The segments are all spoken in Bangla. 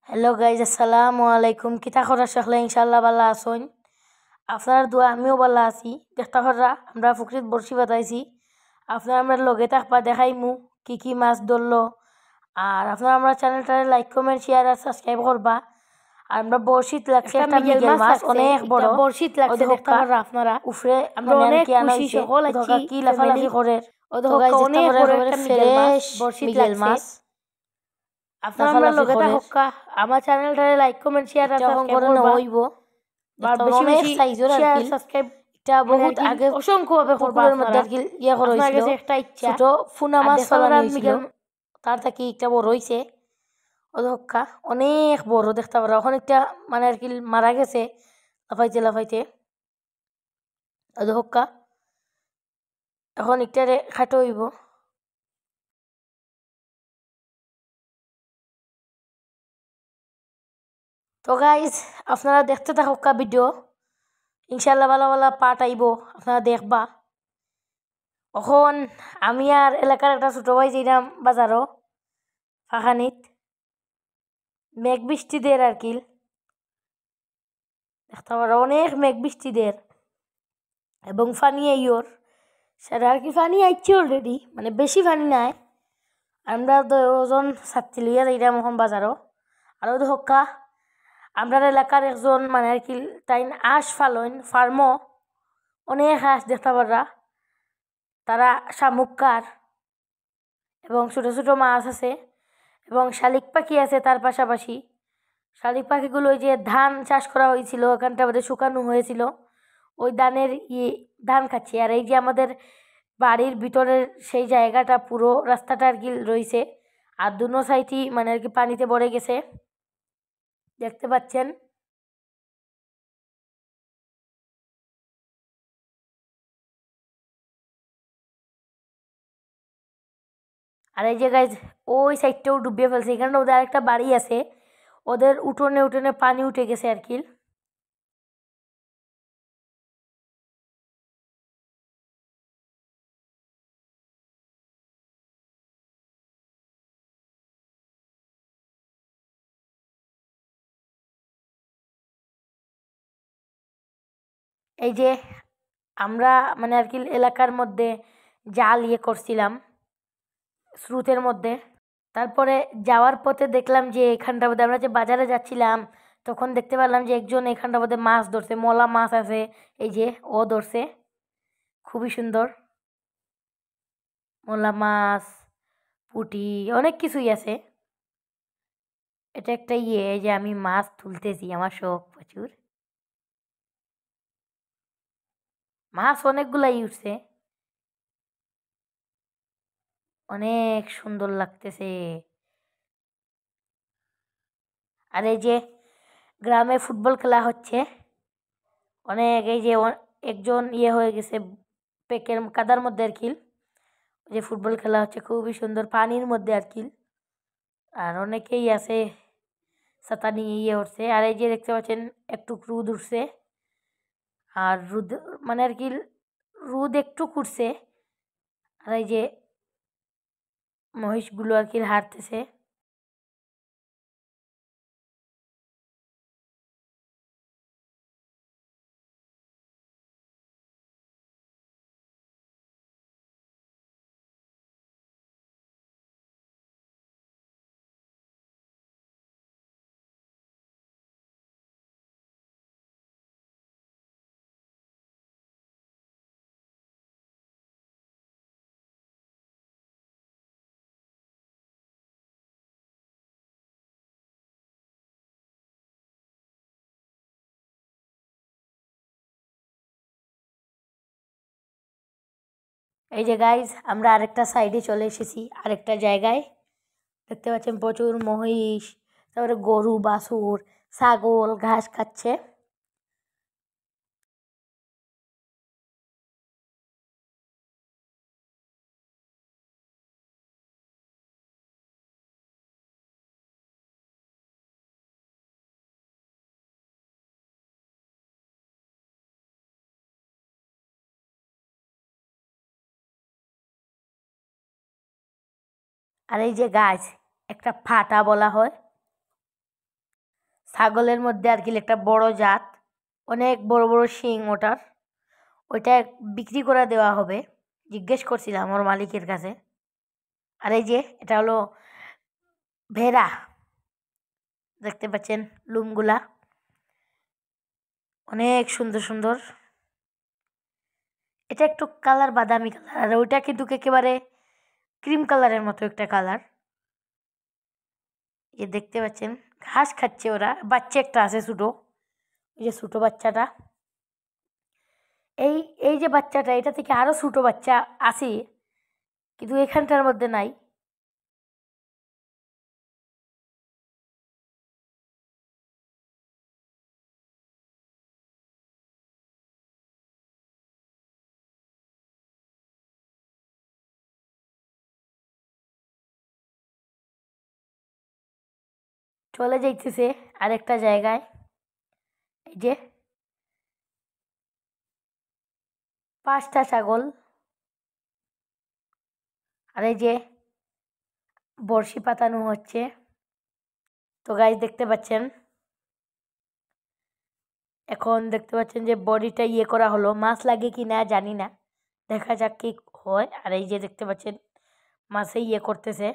হ্যালো গাইজ, আসসালামু আলাইকুম। কিতা খরা সকলে ইনশাল্লাহ ভালো আসুন। আপনার দোয়া আমিও ভালো আছি। দেখতে খরা আমরা পুকুরিত বড়শি বাতাইছি। আপনার আমরা লগে থাকবা দেখাইমু কি কি মাছ ধরলো। আর আপনারা আমরা চ্যানেলটারে লাইক কমেন্ট শেয়ার আর সাবস্ক্রাইব করবা। আর আমরা বড়শিত লাগছে একটা মিগেল মাছ অনেক বড় বড়শিত লাগছে দেখতে পারা আপনারা উফরে আমরা অনেক খুশি সকল আছি কি লাফালাফি করে তো গাইজ অনেক বড় একটা মিগেল মাছ বড়শিত মাছ আপনারা আমরা লগে থাকা আমার চ্যানেলটারে লাইক কমেন্ট শেয়ার আর সাবস্ক্রাইব করবা হইব আর বেশি বেশি সাইজের আর কি সাবস্ক্রাইব এটা বহুত আগে অসংখ্য ভাবে করবা আপনারা ইয়া করা হইছিল একটা ইচ্ছা ছোট ফুনা মাছ ফলানো হইছিল তার থেকে একটা বড় হইছে অধক্কা অনেক বড় দেখতে পারা এখন একটা মানে আর কি মারা গেছে লাফাইতে লাফাইতে অধক্কা এখন একটারে খাটো হইব। তো গাইজ আপনারা দেখতে থাকুকা ভিডিও ইনশাল্লাহ ভালো ভালো পার্ট আইব আপনারা দেখবা। এখন আমি আর এলাকার একটা ছোট ভাই যাইলাম বাজারও ফাঁকানিত মেঘ বৃষ্টি দের আর কি দেখতে পারো অনেক মেঘ বৃষ্টি দের এবং ফানি আইওর সেটা আর কি ফানি আইছে অলরেডি মানে বেশি ফানি নাই। আমরা দুজন ছাত্রী লইয়া যাইলাম এখন বাজারও আরও হক্কা আমরা এলাকার একজন মানে আর কি তাই আঁশ ফালইন ফার্মও অনেক হাঁস দেখতে পারা তারা শামুককার এবং ছোটো ছোটো মাছ আছে এবং শালিক পাখি আছে তার পাশাপাশি শালিক পাখিগুলো ওই যে ধান চাষ করা হয়েছিল ওখানটা আমাদের শুকানো হয়েছিল ওই ধানের ধান খাচ্ছে। আর এই যে আমাদের বাড়ির ভিতরের সেই জায়গাটা পুরো রাস্তাটা আর কি রয়েছে আর দুনো সাইডই মানে আর কি পানিতে ভরে গেছে দেখতে পাচ্ছেন। আর এই যে গাইজ ওই সাইডটাও ডুবিয়ে ফেলছে এখানে ওদের আরেকটা বাড়ি আছে ওদের উঠোনে উঠোনে পানি উঠে গেছে আর কি। এই যে আমরা মানে আর কি এলাকার মধ্যে জাল ইয়ে করছিলাম স্রোতের মধ্যে তারপরে যাওয়ার পথে দেখলাম যে এখানটার মধ্যে আমরা যে বাজারে যাচ্ছিলাম তখন দেখতে পেলাম যে একজন এখানটার মধ্যে মাছ ধরছে মলা মাছ আছে এই যে ও ধরছে খুবই সুন্দর মলা মাছ পুঁটি অনেক কিছুই আছে। এটা একটা ইয়ে যে আমি মাছ তুলতেছি আমার শখ প্রচুর মাছ অনেকগুলাই উঠছে অনেক সুন্দর লাগতেছে। আর এই যে গ্রামে ফুটবল খেলা হচ্ছে অনেক এই যে একজন ইয়ে হয়ে গেছে পেকের কাদার মধ্যে আর কি যে ফুটবল খেলা হচ্ছে খুবই সুন্দর পানির মধ্যে আর কি আর অনেকেই আছে ছাতা নিয়ে ইয়ে উঠছে। আর এই যে দেখতে পাচ্ছেন একটু রোদ উঠছে আর রোদ মানে আর কি রোদ একটু উঠছে আর এই যে মহিষগুলো আর কি হাঁটতেছে। এই যে গাইজ আমরা আরেকটা সাইডে চলে এসেছি আরেকটা জায়গায় দেখতে পাচ্ছেন প্রচুর মহিষ তারপরে গরু বাছুর ছাগল ঘাস খাচ্ছে। আর এই যে গাছ একটা ফাটা বলা হয় ছাগলের মধ্যে আর কি একটা বড় জাত, অনেক বড় বড় শিং ওটার। ওইটা বিক্রি করে দেওয়া হবে, জিজ্ঞেস করছিলাম আমার মালিকের কাছে। আর এই যে এটা হলো ভেড়া, দেখতে পাচ্ছেন লুমগুলা অনেক সুন্দর সুন্দর। এটা একটু কালার বাদামি কালার, আর ওইটা কিন্তু একেবারে ক্রিম কালারের মতো একটা কালার। এ দেখতে পাচ্ছেন ঘাস খাচ্ছে ওরা, বাচ্চা একটা আছে ছোটো, এই যে ছোটো বাচ্চাটা। এই এই যে বাচ্চাটা, এটা থেকে আরও ছোটো বাচ্চা আছে, কিন্তু এখানটার মধ্যে নাই। চলে যাইতেছে আরেকটা জায়গায়। এই যে 5টা ছাগল, আর এই যে বড়শি পাতানো হচ্ছে। তো গাইস দেখতে পাচ্ছেন, এখন দেখতে পাচ্ছেন যে বডিটা ইয়ে করা হলো, মাছ লাগে কি না জানি না, দেখা যাক কি হয়। আর এই যে দেখতে পাচ্ছেন মাছে ইয়ে করতেছে।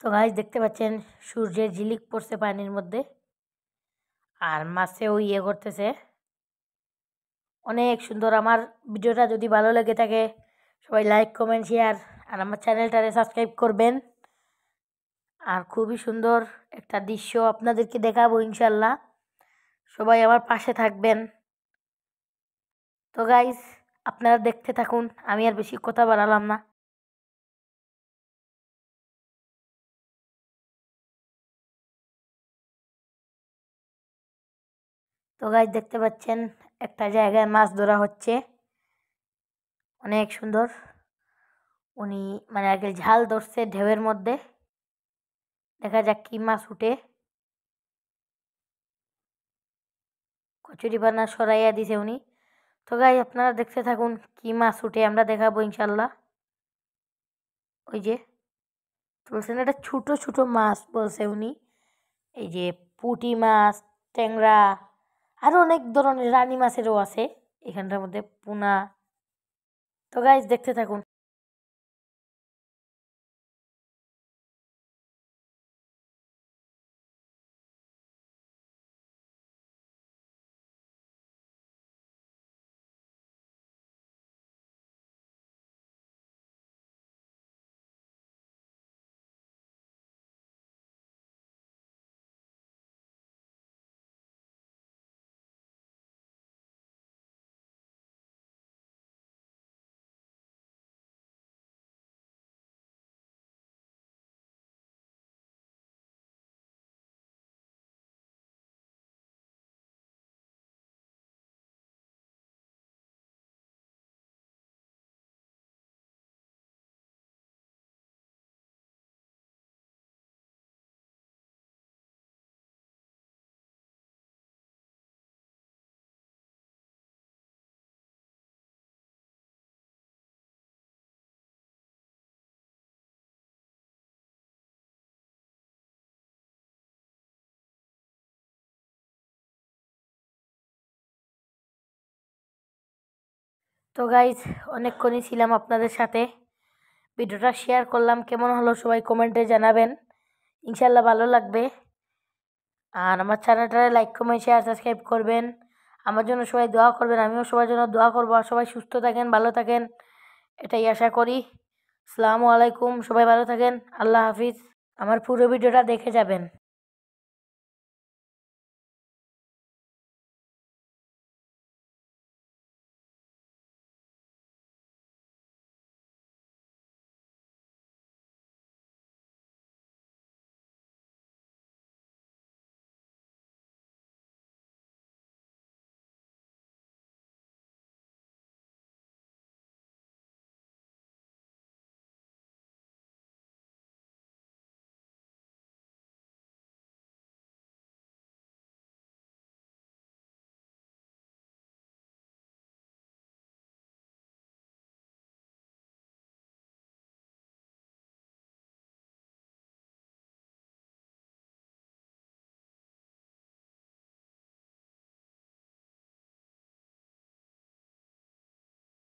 তো গাইস দেখতে পাচ্ছেন সূর্যের ঝিলিক পড়ছে পানির মধ্যে, আর মাছেও ইয়ে করতেছে। অনেক সুন্দর। আমার ভিডিওটা যদি ভালো লেগে থাকে সবাই লাইক কমেন্ট শেয়ার আর আমার চ্যানেলটারে সাবস্ক্রাইব করবেন। আর খুবই সুন্দর একটা দৃশ্য আপনাদেরকে দেখাবো ইনশাল্লাহ, সবাই আমার পাশে থাকবেন। তো গাইস আপনারা দেখতে থাকুন, আমি আর বেশি কথা বাড়ালাম না। তো গাইস দেখতে পাচ্ছেন একটা জায়গায় মাছ ধরা হচ্ছে, অনেক সুন্দর। উনি মানে আগে ঝাল ধরছে ঢেউয়ের মধ্যে, দেখা যাক কি মাছ উঠে। কচুরি পানা সরাইয়া দিছে উনি। তো গাইস আপনারা দেখতে থাকুন কি মাছ উঠে, আমরা দেখাবো ইনশাল্লাহ। ওই যে বলছেন এটা ছোট ছোট মাছ বলছে উনি, এই যে পুঁটি মাছ, ট্যাংরা, আরো অনেক ধরনের রানী মাছেরও আছে এখানটার মধ্যে, পোনা। তো গাইস দেখতে থাকুন। তো গাইজ অনেকক্ষণই ছিলাম আপনাদের সাথে, ভিডিওটা শেয়ার করলাম, কেমন হলো সবাই কমেন্টে জানাবেন, ইনশাল্লাহ ভালো লাগবে। আর আমার চ্যানেলটা লাইক কমেন্ট শেয়ার সাবস্ক্রাইব করবেন, আমার জন্য সবাই দোয়া করবেন, আমিও সবার জন্য দোয়া করবো। আর সবাই সুস্থ থাকেন, ভালো থাকেন, এটাই আশা করি। আসসালামু আলাইকুম, সবাই ভালো থাকেন, আল্লাহ হাফিজ। আমার পুরো ভিডিওটা দেখে যাবেন।